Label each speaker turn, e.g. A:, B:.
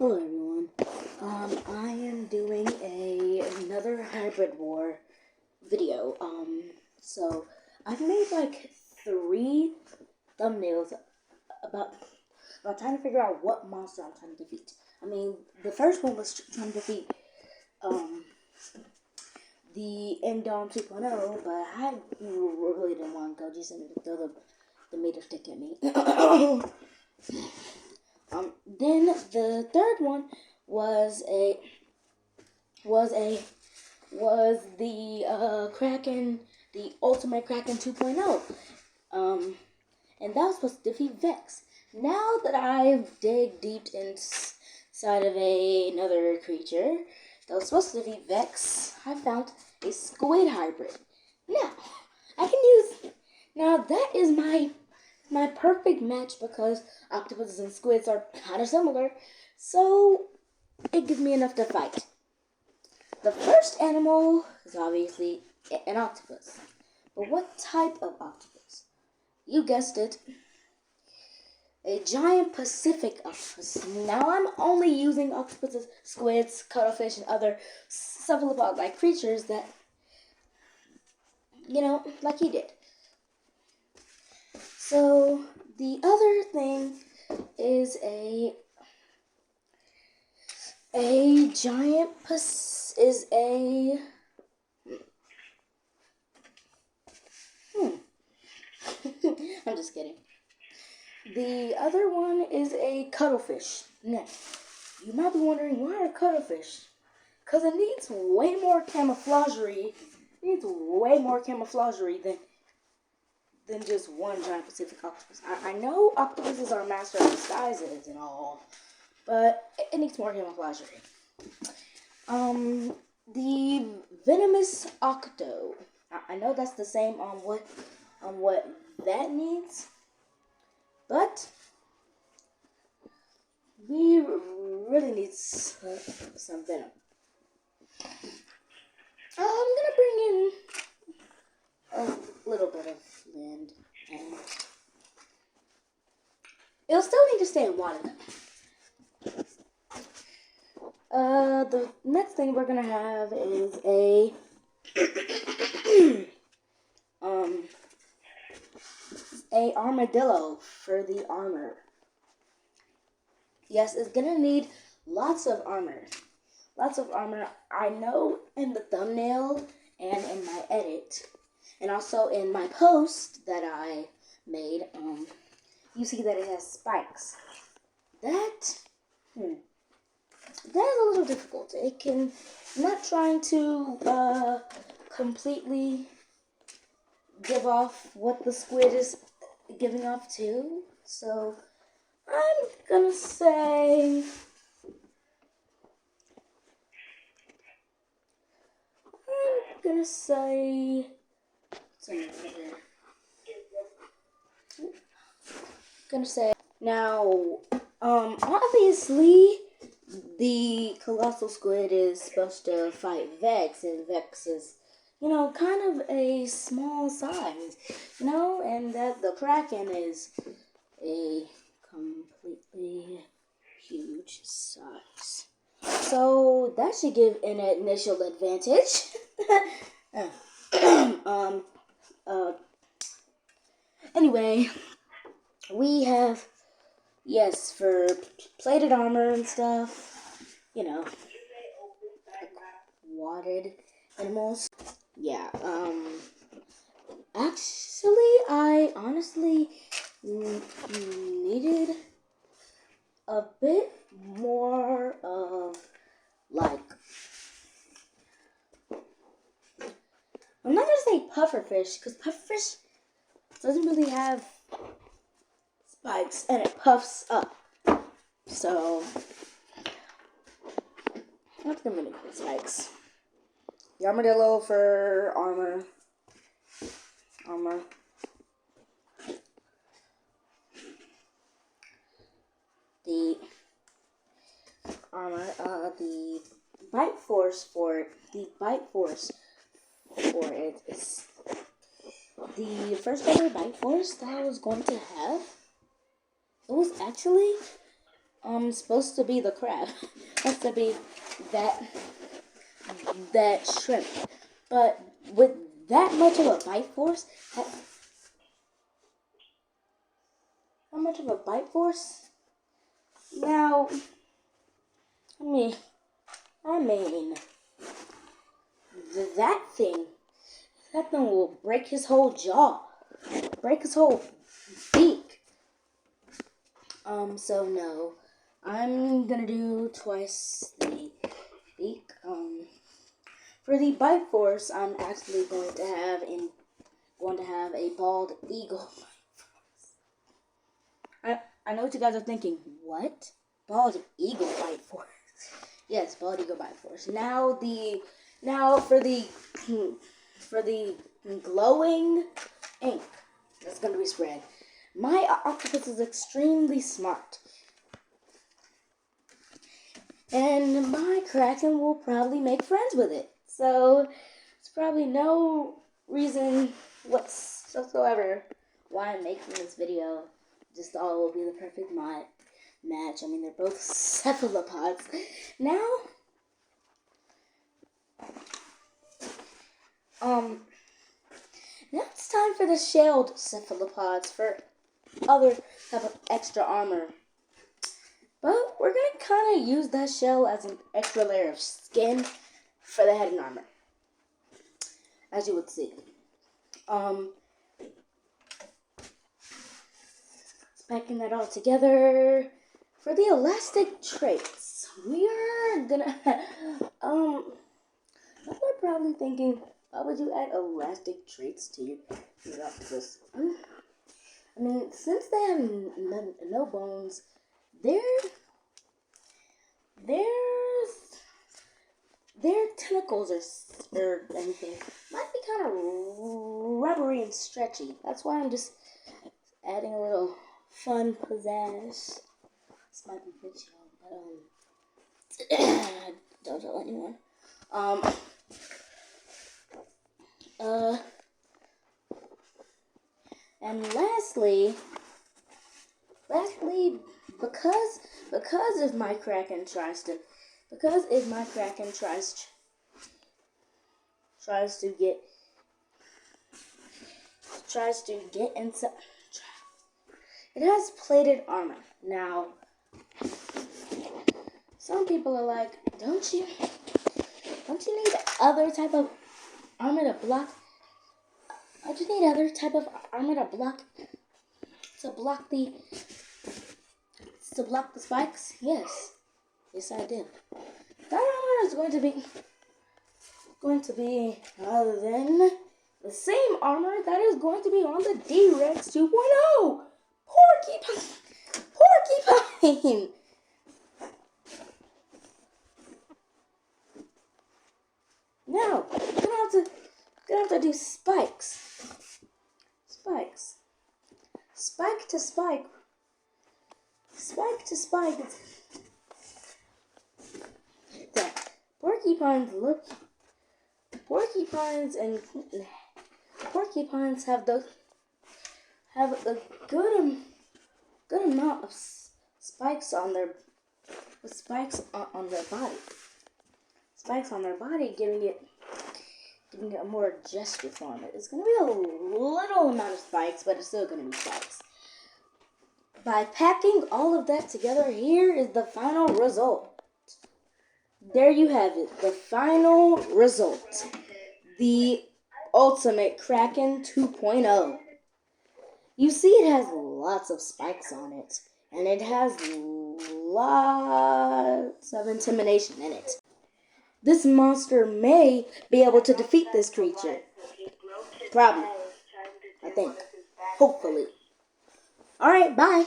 A: Hello everyone. I am doing another Hybrid War video. So I've made like 3 thumbnails about trying to figure out what monster I'm trying to defeat. I mean, the first one was trying to defeat the Endom 2.0, but I really didn't want to go just to throw the meter stick at me. Then the third one was the Kraken, the Ultimate Kraken 2.0. And that was supposed to defeat Vex. Now that I've dig deep inside of another creature that was supposed to defeat Vex, I found a squid hybrid. Now that is my perfect match because octopuses and squids are kind of similar, so it gives me enough to fight. The first animal is obviously an octopus. But what type of octopus? You guessed it. A giant Pacific octopus. Now I'm only using octopuses, squids, cuttlefish, and other cephalopod-like creatures that, like he did. So the other thing is a giant I'm just kidding. The other one is a cuttlefish. Now, you might be wondering, why a cuttlefish? Because it needs way more camouflagery. Than just one giant Pacific octopus. I know octopuses are master of disguises and all, but it needs more camouflagery. The venomous octo. I know that's the same on what that needs, but we really need some venom. I'm gonna bring in a little bit of land, and it'll still need to stay in water though. The next thing we're gonna have is a armadillo for the armor. Yes, it's gonna need lots of armor. I know in the thumbnail and in my edit, and also in my post that I made, you see that it has spikes. That's a little difficult. I'm not trying to completely give off what the squid is giving off too. So I'm gonna say now, obviously the colossal squid is supposed to fight Vex, and Vex is, kind of a small size, and that the Kraken is a completely huge size. So that should give an initial advantage. Anyway, we have, yes, for plated armor and stuff, wadded animals. Yeah, actually, I honestly needed a bit more of, I'm not gonna say pufferfish, because pufferfish doesn't really have spikes, and it puffs up. So that's gonna be the spikes. The armadillo for armor. The armor. The bite force for it. Is the first ever bite force that I was going to have. It was actually supposed to be the crab. Supposed to be that shrimp. But with that much of a bite force, how much of a bite force? Now, I mean, that thing will break his whole jaw, break his whole beak. So no, I'm gonna do twice the beak. For the bite force, I'm actually going to have a bald eagle. I know what you guys are thinking. What? Bald eagle bite force? Yes, bald eagle bite force. Now for the glowing ink that's going to be spread. My octopus is extremely smart. And my kraken will probably make friends with it. So, there's probably no reason whatsoever why I'm making this video. Just all will be the perfect match. I mean, they're both cephalopods. Now it's time for the shelled cephalopods for other type of extra armor. But we're going to kind of use that shell as an extra layer of skin for the head and armor, as you would see. Packing that all together. For the elastic traits, we are gonna, people are probably thinking, why would you add elastic traits to your octopus? I mean, since they have no bones, their tentacles or anything might be kind of rubbery and stretchy. That's why I'm just adding a little fun pizzazz. This might be video, but don't tell anyone. And lastly, because if my kraken tries to get inside. It has plated armor. Now, some people are like, don't you need other type of armor to block? Don't you need other type of armor to block the spikes? Yes, I did. That armor is going to be other than the same armor that is going to be on the D-Rex 2.0. Porcupine. Now, we're gonna have to do spikes. Spike to spike. Porcupines have a good amount of spikes on their body. Spikes on their body, giving it a more gesture form. It's going to be a little amount of spikes, but it's still going to be spikes. By packing all of that together, here is the final result. There you have it, the final result. The Ultimate Kraken 2.0. You see it has lots of spikes on it, and it has lots of intimidation in it. This monster may be able to defeat this creature. Probably. I think. Hopefully. Alright, bye.